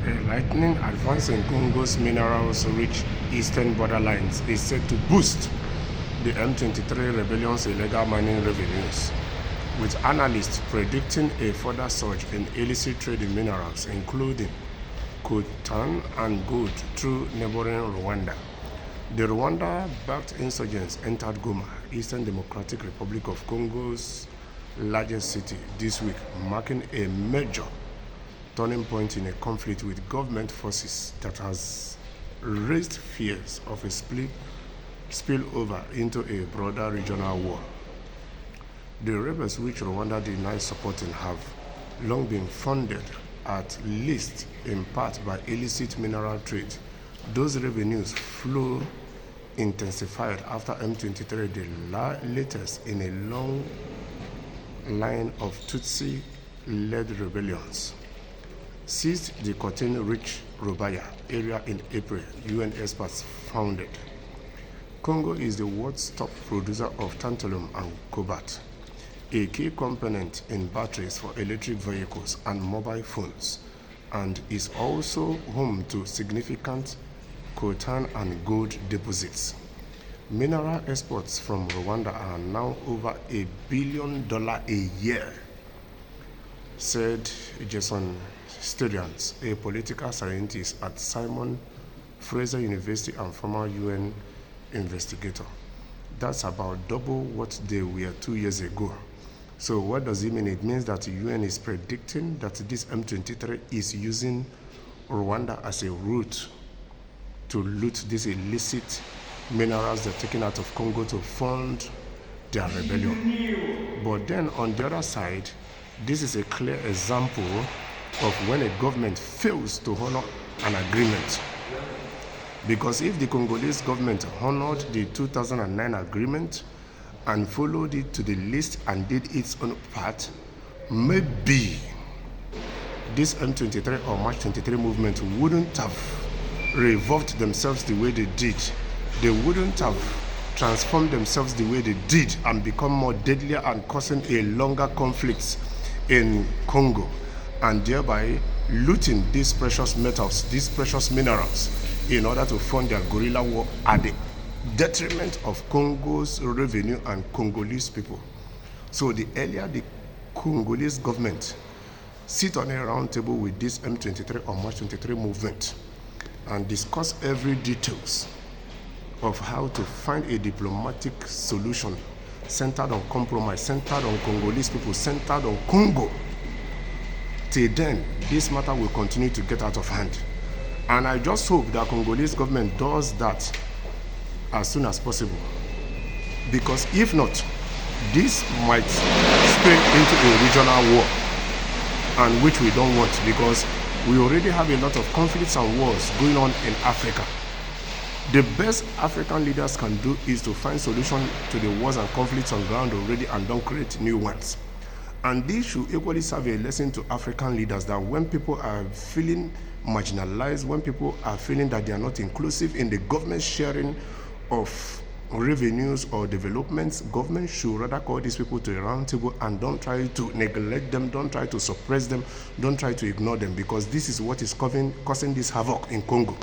A lightning advance in Congo's minerals-rich eastern borderlines is set to boost the M23 rebellion's illegal mining revenues, with analysts predicting a further surge in illicit trade in minerals, including coltan and gold, through neighboring Rwanda. The Rwanda-backed insurgents entered Goma, Eastern Democratic Republic of Congo's largest city, this week, marking a major turning point in a conflict with government forces that has raised fears of a spillover into a broader regional war. The rebels, which Rwanda denies supporting, have long been funded, at least in part, by illicit mineral trade. Those revenues flow intensified after M23, the latest in a long line of Tutsi-led rebellions, seized the coltan-rich Rubaya area in April, UN experts founded. Congo is the world's top producer of tantalum and cobalt, a key component in batteries for electric vehicles and mobile phones, and is also home to significant coltan and gold deposits. Mineral exports from Rwanda are now over $1 billion a year, said Jason Students, a political scientist at Simon Fraser University and former UN investigator. That's about double what they were 2 years ago. So what does it mean? It means that the UN is predicting that this M23 is using Rwanda as a route to loot these illicit minerals they're taking out of Congo to fund their rebellion. But then on the other side, this is a clear example of when a government fails to honor an agreement. Because if the Congolese government honored the 2009 agreement and followed it to the list and did its own part, maybe this M23 or March 23 movement wouldn't have revolved themselves the way they did. They wouldn't have transformed themselves the way they did and become more deadlier and causing a longer conflict in Congo, and thereby looting these precious metals, these precious minerals, in order to fund their guerrilla war at the detriment of Congo's revenue and Congolese people. So the earlier the Congolese government sit on a round table with this M23 or March 23 movement and discuss every details of how to find a diplomatic solution centered on compromise, centered on Congolese people, centered on Congo, till then, this matter will continue to get out of hand. And I just hope that Congolese government does that as soon as possible. Because if not, this might spill into a regional war, and which we don't want, because we already have a lot of conflicts and wars going on in Africa. The best African leaders can do is to find solutions to the wars and conflicts on ground already and don't create new ones. And this should equally serve a lesson to African leaders, that when people are feeling marginalized, when people are feeling that they are not inclusive in the government sharing of revenues or developments, government should rather call these people to a round table and don't try to neglect them, don't try to suppress them, don't try to ignore them, because this is what is causing this havoc in Congo.